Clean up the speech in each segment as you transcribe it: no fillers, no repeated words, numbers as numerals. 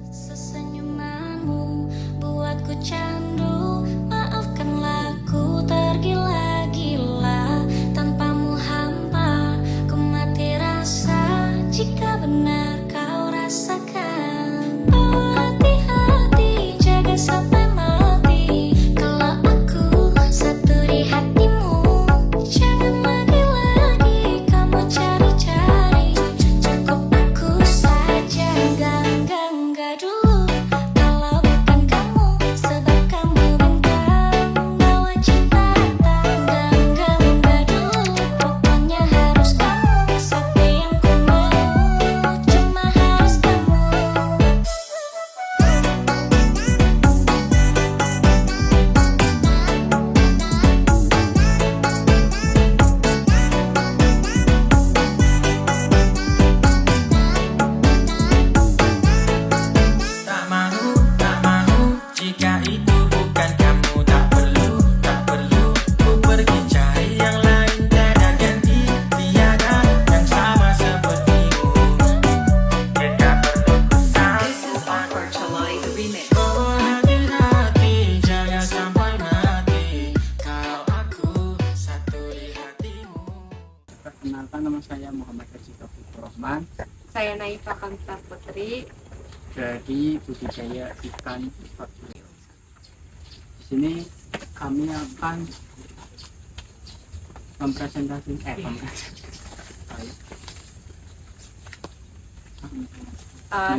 Sesenyumanmu buatku candu, maafkanlah ku tergila-gila, tanpamu hampa ku mati rasa. Jika benar kau rasakan, oh hati-hati jaga sampai mati. Kalau aku satu di hatimu, jangan lagi-lagi kamu cari-cari. Cukup aku saja, enggak dulu. Kalau bukan kamu, sebab kamu bintang bawa cinta datang. Enggak dulu. Pokoknya harus kamu, satu yang ku mau, cuma harus kamu. Tak mau jika itu bukan kamu. Tak perlu ku pergi cari yang lain. Tiada ganti, tiada yang sama sepertimu. Jika perlu ku sampai oh hati-hati jaga sampai mati. Kalau aku satu di hatimu. Perkenalkan, nama saya Muhammad Haji Taufikur Rahman Saya Naifa Kamsah Putri. dari budidaya ikan Sparkling. Di sini kami akan menjelaskan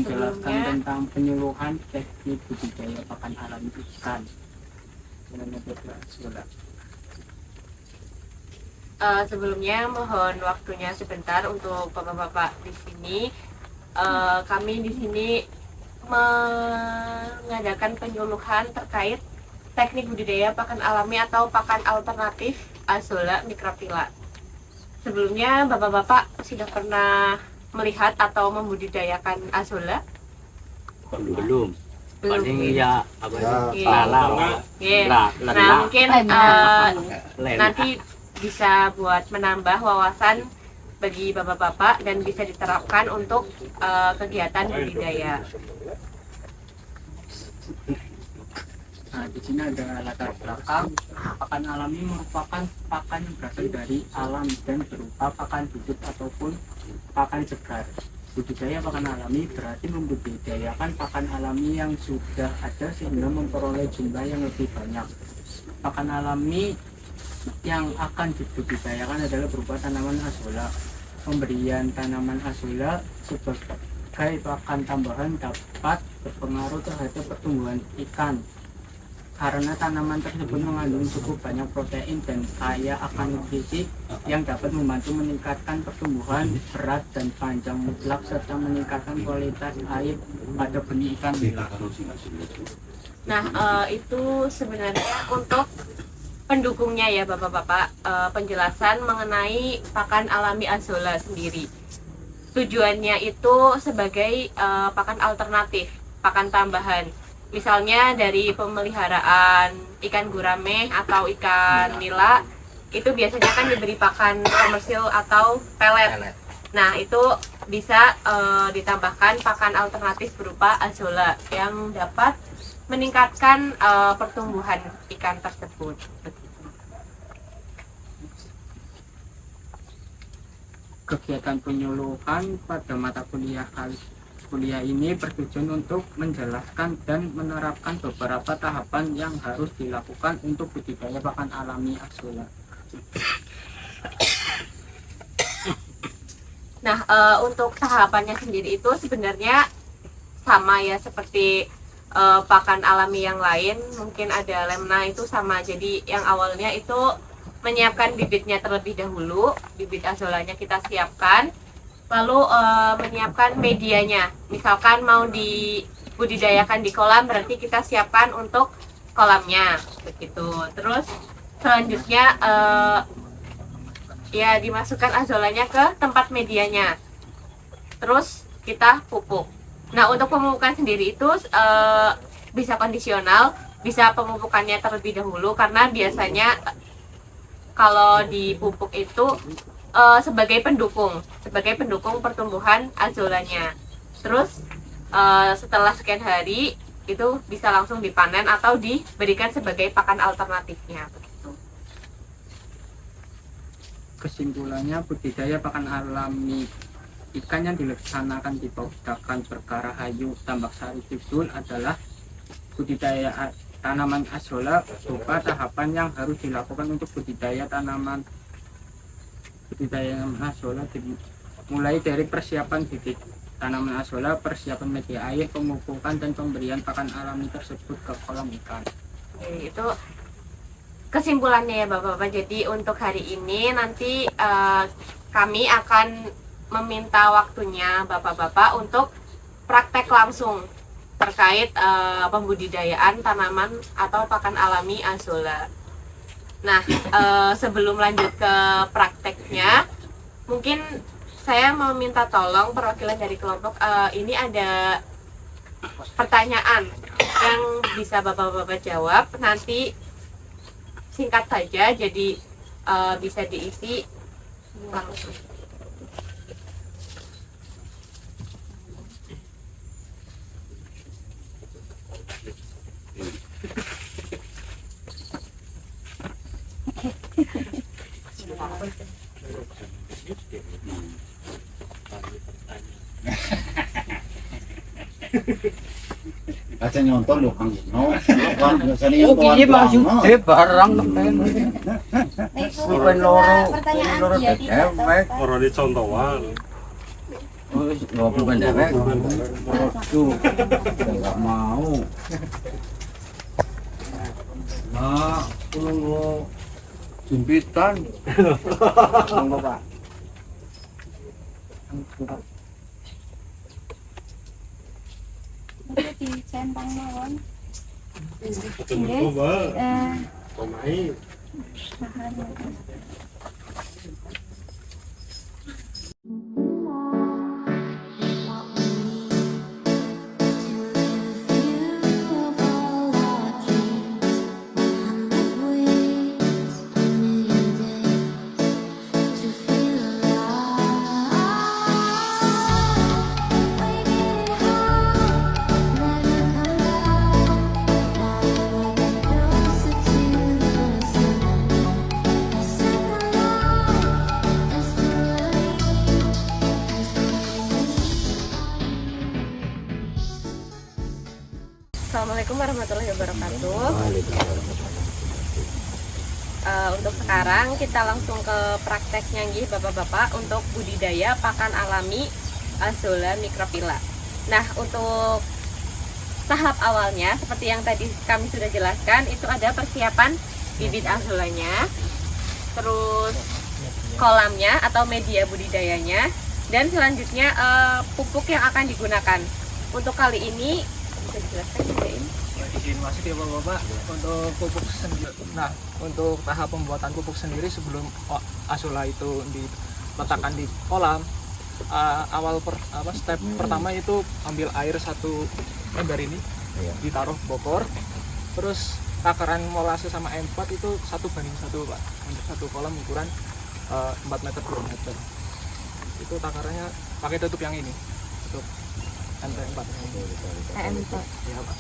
Sebelumnya tentang penyuluhan teknik budidaya pakan alami ikan dengan metode Azula. sebelumnya mohon waktunya sebentar untuk bapak-bapak di sini. Kami di sini mengadakan penyuluhan terkait teknik budidaya pakan alami atau pakan alternatif Azula microphylla. Sebelumnya bapak-bapak sudah pernah melihat atau membudidayakan Azula? Belum. Paling ya. ya apa Oke. lalang Oke. lah Nah, mungkin lain. nanti bisa buat menambah wawasan bagi bapak-bapak dan bisa diterapkan untuk kegiatan budidaya. Nah, di sini ada latar belakang. Pakan alami merupakan pakan yang berasal dari alam dan berupa pakan hidup ataupun pakan segar. Budidaya pakan alami berarti membudidayakan pakan alami yang sudah ada sehingga memperoleh jumlah yang lebih banyak. Pakan alami yang akan dibudidayakan adalah berupa tanaman Azula. Pemberian tanaman Azula sebagai pakan tambahan dapat berpengaruh terhadap pertumbuhan ikan karena tanaman tersebut mengandung cukup banyak protein dan kaya akan nutrisi yang dapat membantu meningkatkan pertumbuhan berat dan panjang mutlak serta meningkatkan kualitas air pada benih ikan. Nah, itu sebenarnya untuk pendukungnya ya bapak-bapak, penjelasan mengenai pakan alami Azula sendiri. Tujuannya itu sebagai pakan alternatif, pakan tambahan. Misalnya dari pemeliharaan ikan gurame atau ikan nila, itu biasanya kan diberi pakan komersil atau pelet. Nah, itu bisa ditambahkan pakan alternatif berupa Azula yang dapat meningkatkan pertumbuhan ikan tersebut. Kegiatan penyuluhan pada mata kuliah ini bertujuan untuk menjelaskan dan menerapkan beberapa tahapan yang harus dilakukan untuk budidaya pakan alami Azula. Nah, untuk tahapannya sendiri itu sebenarnya sama ya seperti pakan alami yang lain. Mungkin ada lemna itu sama. Jadi yang awalnya itu menyiapkan bibitnya terlebih dahulu, bibit Azulanya kita siapkan. Lalu menyiapkan medianya, misalkan mau dibudidayakan di kolam, berarti kita siapkan untuk kolamnya begitu. Terus selanjutnya ya dimasukkan azolanya ke tempat medianya. Terus kita pupuk. Nah, untuk pemupukan sendiri itu bisa kondisional, bisa pemupukannya terlebih dahulu karena biasanya kalau dipupuk itu sebagai pendukung pertumbuhan azolanya. Terus setelah sekian hari itu bisa langsung dipanen atau diberikan sebagai pakan alternatifnya begitu. Kesimpulannya, budidaya pakan alami ikan yang dilaksanakan di Paudakan Perkara Hayu Tambak Sari Kidul adalah budidaya tanaman azolla berupa tahapan yang harus dilakukan untuk budidaya azolla, mulai dari persiapan bibit tanaman azolla, persiapan media air, pemupukan dan pemberian pakan alami tersebut ke kolam ikan. Oke, itu kesimpulannya ya Bapak-bapak. Jadi untuk hari ini nanti kami akan meminta waktunya Bapak-bapak untuk praktek langsung terkait pembudidayaan tanaman atau pakan alami azolla. Nah, sebelum lanjut ke prakteknya, mungkin saya mau minta tolong perwakilan dari kelompok, ini ada pertanyaan yang bisa Bapak-bapak jawab. Nanti singkat saja, jadi bisa diisi langsung. Aja nyonton lho Kang Gino. Kan biasane nyonton. Iki maksudnya barang temen. Bukan loro. Loro dewek. Ora dicontohan. Wis lho bukan dewek. Tuh. Enggak mau. Nah, kulo jempitan. Monggo, Pak. Di centang mawon. Ketemu Mbak. Pemain. Assalamualaikum warahmatullahi wabarakatuh. Untuk sekarang kita langsung ke prakteknya nggih Bapak-bapak untuk budidaya pakan alami azolla microphylla. Nah, untuk tahap awalnya seperti yang tadi kami sudah jelaskan, itu ada persiapan bibit azollanya, terus kolamnya atau media budidayanya, dan selanjutnya pupuk yang akan digunakan. Untuk kali ini bisa dijelaskan juga ini? Izin masuk ya Bapak-bapak, untuk pupuk sendiri. Nah, untuk tahap pembuatan pupuk sendiri sebelum azolla itu diletakkan di kolam, step pertama itu ambil air 1 ember ini, ditaruh bokor, terus takaran molase sama M4 itu 1:1 Pak, untuk satu kolam ukuran 4 meter per meter. Itu takarannya pakai tutup yang ini, tutup M4. Ya, Pak.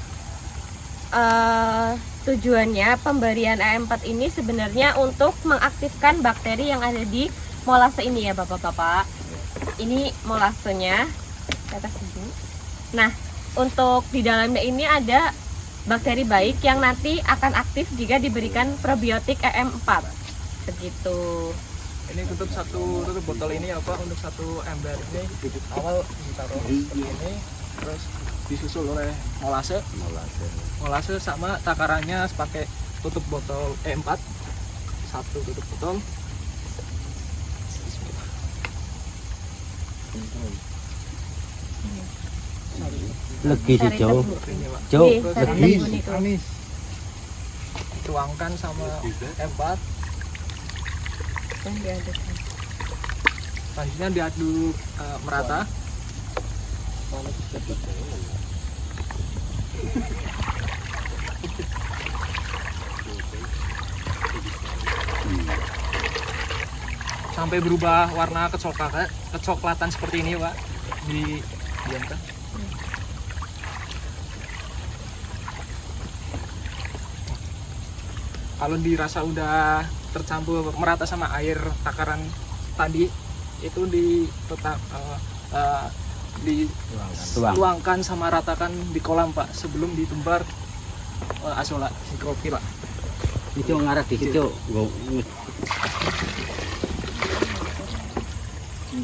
Tujuannya pemberian AM4 ini sebenarnya untuk mengaktifkan bakteri yang ada di molase ini ya Bapak-bapak. Ini molasenya di atas ini. Nah, untuk di dalamnya ini ada bakteri baik yang nanti akan aktif jika diberikan probiotik AM4. Begitu. Ini tutup botol ini ya Pak, untuk 1 ember ini awal ditaruh seperti ini, terus disusul oleh molase sama takarannya pakai tutup botol E4, 1 tutup botol. Legi sih jauh. Ini, Pak. Jauh. Anis. Tuangkan sama E4. Dan diadukkan. Selanjutnya diaduk merata. Sampai berubah warna kecoklatan seperti ini, Pak. Didiamkan. Kalau dirasa udah tercampur merata sama air takaran tadi, itu dituangkan sama ratakan di kolam, Pak, sebelum ditumbar azola mikrofila. Itu ngarah di situ.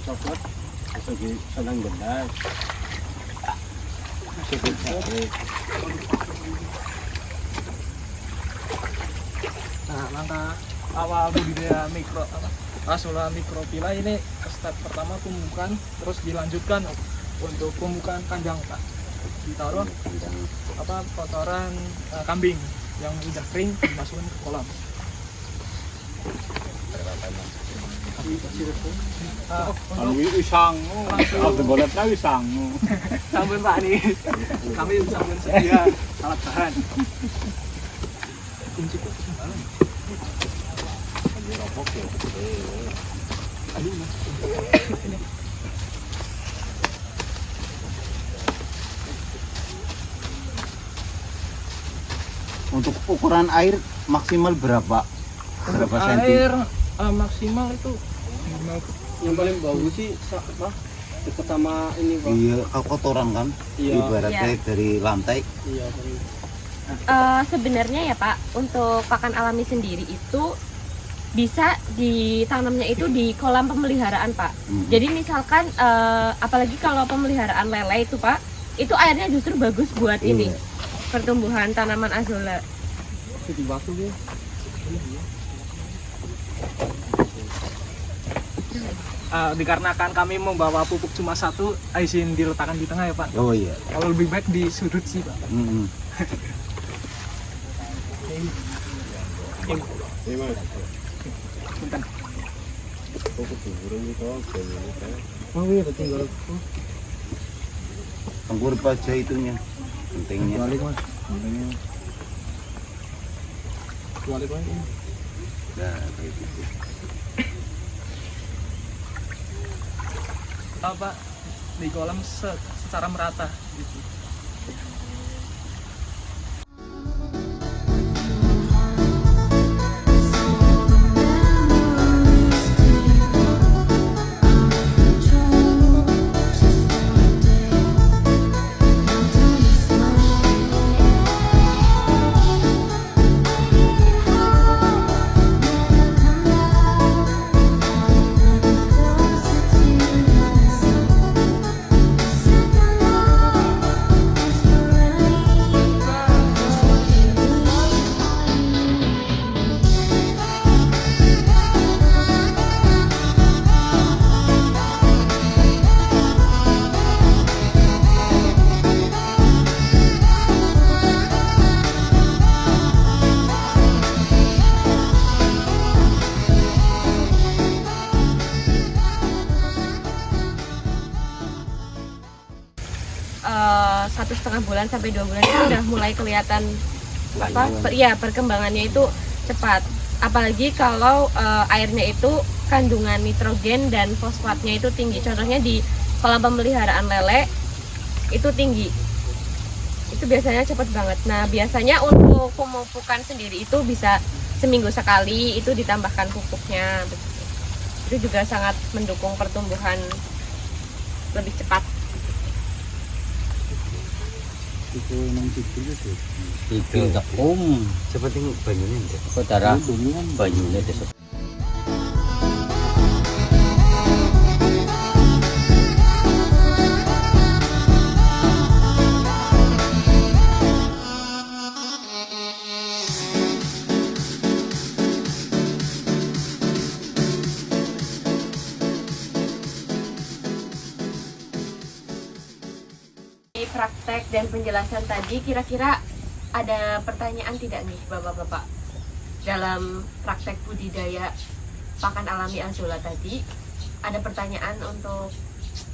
coklat segi senang benar Nah, langkah awal budidaya azola mikrofila ini step pertama pembukaan, terus dilanjutkan untuk pembukaan kandang, Pak. Ditaruh kotoran kambing yang udah kering dimasukkan ke kolam. Kalau isang, kalau boleh tahu isang. Sampun, Pak, nih. Kami sampun sedia alat bahan. Kunci kok sembarang. Aduh, Mas. Untuk ukuran air maksimal berapa? Berapa senti? Air maksimal itu Yang paling bagus sih dekat sama ini, Pak. Iya, kotoran kan? Iya. Ibaratnya dari lantai. Iya, Sebenarnya ya Pak, untuk pakan alami sendiri itu bisa ditanamnya itu di kolam pemeliharaan, Pak. Jadi misalkan apalagi kalau pemeliharaan lele itu, Pak, itu airnya justru bagus buat ini pertumbuhan tanaman azola. Di batu ya. Dikarenakan kami membawa pupuk cuma satu, izin diletakkan di tengah ya, Pak. Oh iya. Kalau lebih baik di sudut sih, Pak. Bentar. Oh iya, betul. Tempur baja itunya. Pentingnya. Balik, Mas. Balik lagi. Nah, kayak gitu. Pak, di kolam secara merata gitu. Satu setengah bulan sampai 2 bulan itu udah mulai kelihatan perkembangannya itu cepat. Apalagi kalau airnya itu kandungan nitrogen dan fosfatnya itu tinggi. Contohnya di kolam pemeliharaan lele itu tinggi. Itu biasanya cepat banget. Nah, biasanya untuk pemupukan sendiri itu bisa seminggu sekali itu ditambahkan pupuknya. Itu juga sangat mendukung pertumbuhan lebih cepat. Itu nang situ itu. Itu tak seperti banyunya enggak. Saudara banyunya desa. Praktek dan penjelasan tadi, kira-kira ada pertanyaan tidak nih Bapak-bapak dalam praktek budidaya pakan alami azola tadi? ada pertanyaan untuk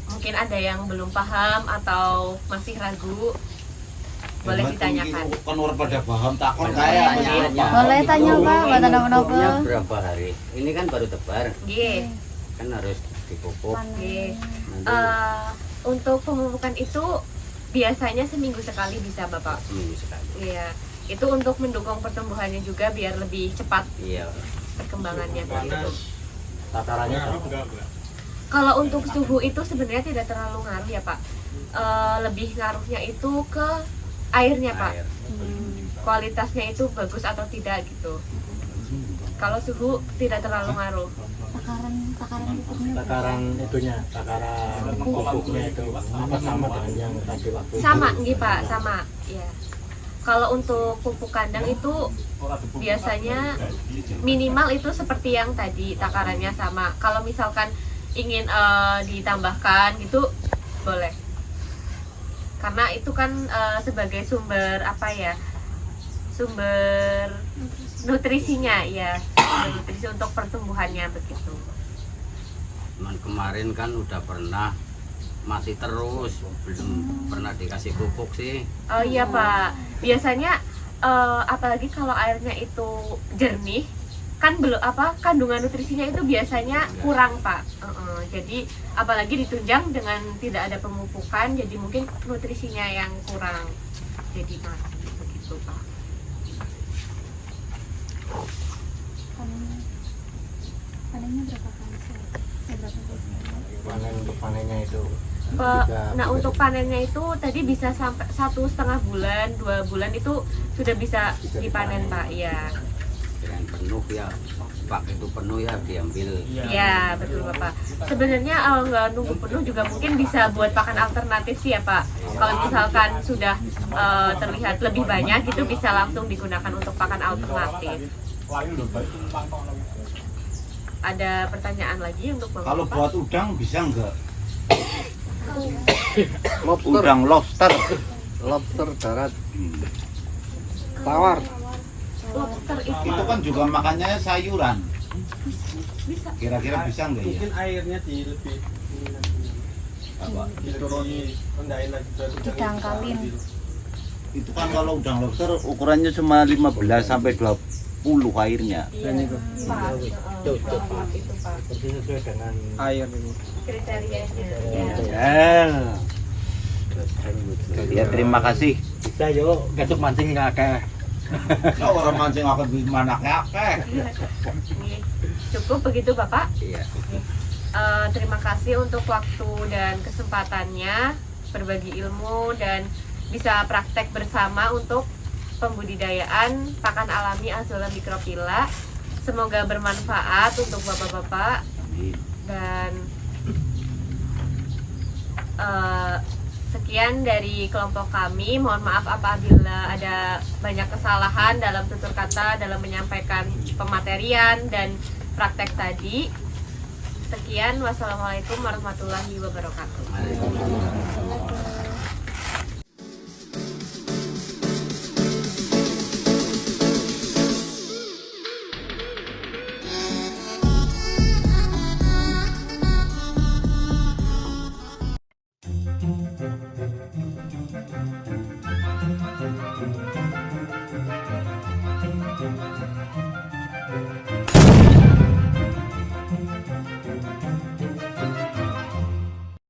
mungkin ada yang belum paham atau masih ragu, boleh ditanyakan. Kan orang pada paham takon kayak Boleh tanya Pak, buat ada menapa? Pupuknya berapa hari? Ini kan baru tebar, Nggih, kan harus dipupuk. nggih. Nanti Untuk pemupukan itu biasanya seminggu sekali bisa Bapak. seminggu sekali. Iya, itu untuk mendukung pertumbuhannya juga biar lebih cepat Iya. perkembangannya begitu. Takarannya Kalau untuk suhu itu sebenarnya tidak terlalu ngaruh ya Pak. Lebih ngaruhnya itu ke airnya Pak. Air. Kualitasnya itu bagus atau tidak gitu. Kalau suhu tidak terlalu ngaruh. Takaran pupuknya takaran itunya, takaran pupuknya itu apa sama dengan yang tadi waktu Sama, nggih Pak, sama. Ya. Kalau untuk pupuk kandang itu biasanya minimal itu seperti yang tadi takarannya sama. Kalau misalkan ingin ditambahkan gitu boleh. Karena itu kan sebagai sumber apa ya? Sumber nutrisinya ya, sumber nutrisi untuk pertumbuhannya begitu. Cuman kemarin kan udah pernah, masih terus, belum pernah dikasih pupuk sih. Oh iya Pak, biasanya apalagi kalau airnya itu jernih, kan belum apa kandungan nutrisinya itu biasanya kurang Pak. Jadi apalagi ditunjang dengan tidak ada pemupukan, jadi mungkin nutrisinya yang kurang. Jadi mati begitu Pak. panennya berapa kali sih? Berapa kali? panen untuk panennya itu. Nah untuk panennya itu tadi bisa sampai 1,5 bulan, 2 bulan itu sudah bisa dipanen Pak. Ya, Dengan penuh ya, Pak itu penuh ya diambil. ya betul Bapak. Sebenarnya nggak nunggu penuh juga mungkin bisa buat pakan alternatif sih ya Pak. Kalau misalkan sudah terlihat lebih banyak itu bisa langsung digunakan untuk pakan alternatif. Ada pertanyaan lagi untuk Bapak? kalau buat udang bisa enggak? Lobster, Udang lobster. lobster darat, tawar. Lobster itu Itu kan juga makannya sayuran. bisa. Kira-kira bisa enggak ya? Mungkin airnya lebih Apa? dituruni, rendahin lagi Didangkalin. Itu kan kalau udang lobster ukurannya cuma 15 sampai 20 airnya. Iya, Pak. Itu Itu Pak. Jadi sesuai dengan air ini. Kriterianya. Ya. Ya terima kasih. kita yuk besok mancing nggak kayak Nah, orang mancing akan di mana kakek. Nih, cukup begitu Bapak. Iya. Terima kasih untuk waktu dan kesempatannya berbagi ilmu dan bisa praktek bersama untuk pembudidayaan pakan alami Azolla microphylla. Semoga bermanfaat untuk bapak-bapak dan sekian dari kelompok kami. Mohon maaf apabila ada banyak kesalahan dalam tutur kata dalam menyampaikan pematerian dan praktek tadi. Sekian, wassalamualaikum warahmatullahi wabarakatuh. Mari.